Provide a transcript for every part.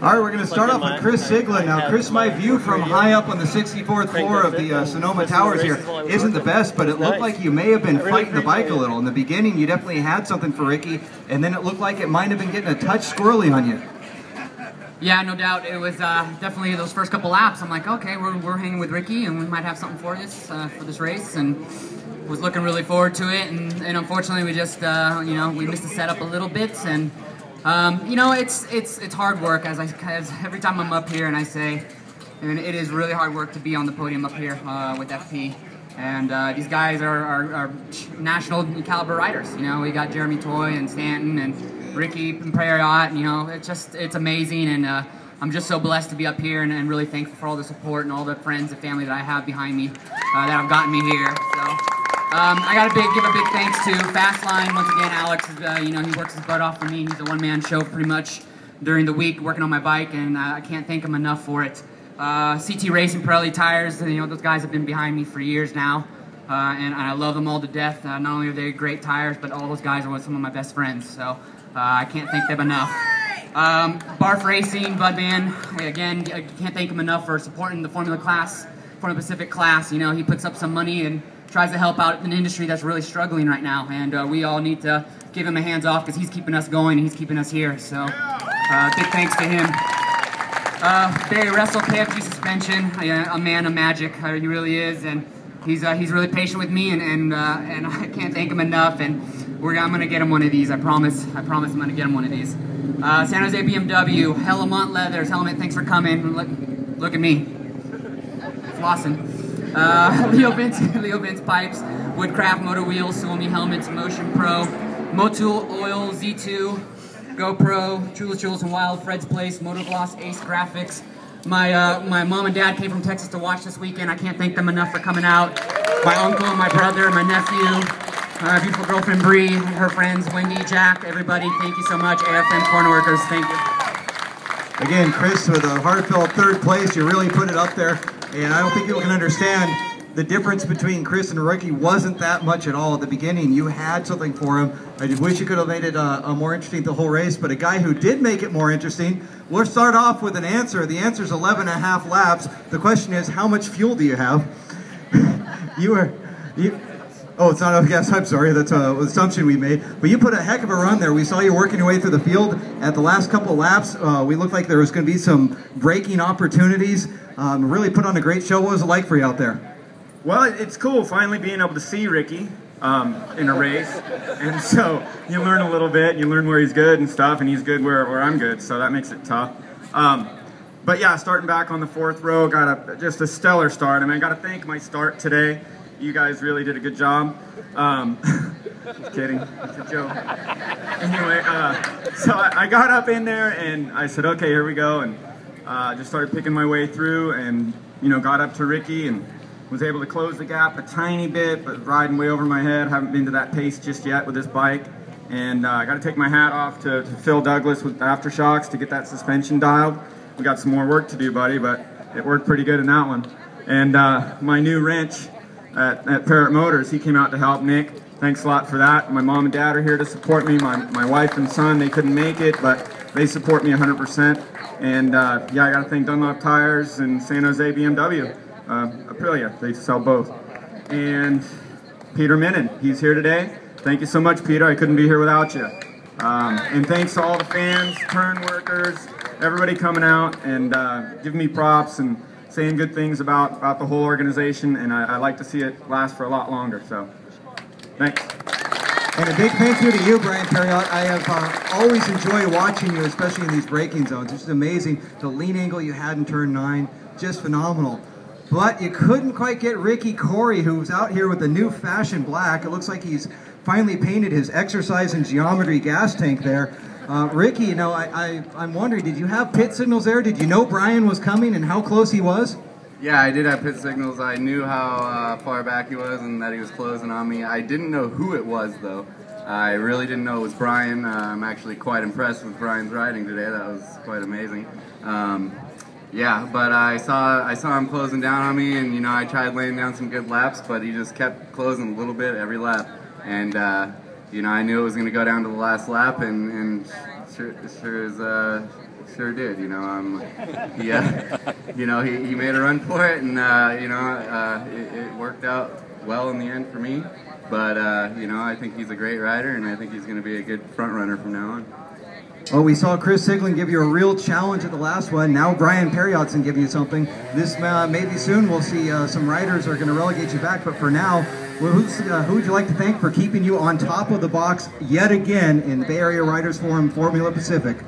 All right, we're going to start off with Chris Siglin. Now, Chris, my view from high up on the 64th floor of the Sonoma Towers here isn't the best, but it looked like you may have been fighting the bike a little. In the beginning, you definitely had something for Ricky, and then it looked like it might have been getting a touch squirrely on you. Yeah, no doubt. It was definitely those first couple laps. I'm like, okay, we're hanging with Ricky, and we might have something for this race, and was looking really forward to it. And unfortunately, we just we missed the setup a little bit, and it's hard work. As every time I'm up here, and I say, and it is really hard work to be on the podium up here with FP. And these guys are national caliber riders. You know, we got Jeremy Toy and Stanton and Ricky and Parriott. You know, it's amazing, and I'm just so blessed to be up here and really thankful for all the support and all the friends and family that I have behind me that have gotten me here. So I got to give a big thanks to Fastline once again. Alex, he works his butt off for me. He's a one-man show pretty much during the week working on my bike, and I can't thank him enough for it. CT Racing, Parriott tires, those guys have been behind me for years now, and I love them all to death. Not only are they great tires, but all those guys are some of my best friends, so I can't thank them enough. Barf Racing, Budman, again, I can't thank him enough for supporting the Formula Pacific class. You know, he puts up some money and tries to help out an industry that's really struggling right now, and we all need to give him a hands off because he's keeping us going and he's keeping us here, so big thanks to him. Barry Russell, KFG Suspension, a man of magic, he really is, and he's really patient with me, and I can't thank him enough, and I'm going to get him one of these, I promise I'm going to get him one of these. San Jose BMW, Hellamont Leathers, Helmet, thanks for coming, look at me, flossing. Leo Vince Pipes, Woodcraft Motor Wheels, Suomi Helmets, Motion Pro, Motul Oil, Z2, GoPro, Chula Chulas and Wild, Fred's Place, Motogloss, Ace Graphics. My mom and dad came from Texas to watch this weekend. I can't thank them enough for coming out. My uncle, my brother, my nephew, my beautiful girlfriend Bree, her friends, Wendy, Jack, everybody, thank you so much. AFM Corner Workers, thank you. Again, Chris, with a heartfelt third place, you really put it up there, and I don't think people can understand the difference between Chris and Ricky wasn't that much at all at the beginning. You had something for him. I just wish you could have made it more interesting the whole race, but a guy who did make it more interesting, we'll start off with an answer. The answer is 11.5 laps. The question is, how much fuel do you have? Oh, it's not a guess. I'm sorry. That's an assumption we made. But you put a heck of a run there. We saw you working your way through the field. At the last couple of laps, we looked like there was going to be some braking opportunities. Really put on a great show. What was it like for you out there? Well, it's cool finally being able to see Ricky in a race, and so you learn a little bit, you learn where he's good and stuff, and he's good where I'm good, so that makes it tough. But yeah, starting back on the 4th row, got just a stellar start. I mean, I got to thank my start today. You guys really did a good job. Just kidding, it's a joke. Anyway, so I got up in there and I said, okay, here we go, and just started picking my way through, and got up to Ricky and was able to close the gap a tiny bit, but riding way over my head. Haven't been to that pace just yet with this bike. And I got to take my hat off to Phil Douglas with Aftershocks to get that suspension dialed. We got some more work to do, buddy, but it worked pretty good in that one. And my new wrench at Parriott Motors, he came out to help Nick. Thanks a lot for that. My mom and dad are here to support me. My wife and son, they couldn't make it, but they support me 100%. And yeah, I got to thank Dunlop Tires and San Jose BMW. Aprilia, they sell both. And Peter Minnan, he's here today. Thank you so much, Peter. I couldn't be here without you. And thanks to all the fans, turn workers, everybody coming out and giving me props and saying good things about the whole organization. And I like to see it last for a lot longer. So, thanks. And a big thank you to you, Brian Parriott. I have always enjoyed watching you, especially in these braking zones. It's just amazing. The lean angle you had in turn 9, just phenomenal. But you couldn't quite get Ricky Corey, who's out here with the new fashion black. It looks like he's finally painted his exercise and geometry gas tank there. Ricky, I'm wondering, did you have pit signals there? Did you know Brian was coming and how close he was? Yeah, I did have pit signals. I knew how far back he was and that he was closing on me. I didn't know who it was, though. I really didn't know it was Brian. I'm actually quite impressed with Brian's riding today. That was quite amazing. Yeah, but I saw him closing down on me, and I tried laying down some good laps, but he just kept closing a little bit every lap, and I knew it was going to go down to the last lap, and sure as sure did. You know, he made a run for it, and it worked out well in the end for me. But I think he's a great rider, and I think he's going to be a good front runner from now on. Well, we saw Chris Siglin give you a real challenge at the last one. Now Brian Parriott's going to give you something. This maybe soon we'll see some riders are going to relegate you back. But for now, who would you like to thank for keeping you on top of the box yet again in the Bay Area Riders Forum Formula Pacific?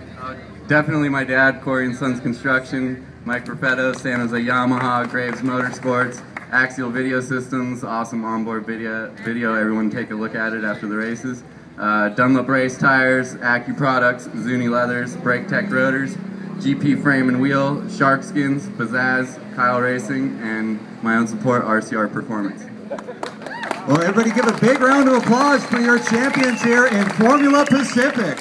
Definitely my dad, Corey & Sons Construction, Mike Perfetto, San Jose Yamaha, Graves Motorsports, Axial Video Systems, awesome onboard video. Everyone take a look at it after the races. Dunlop Race Tires, Accu Products, Zuni Leathers, Brake Tech Rotors, GP Frame and Wheel, Shark Skins, Pizzazz, Kyle Racing, and my own support, RCR Performance. Well, everybody give a big round of applause for your champions here in Formula Pacific.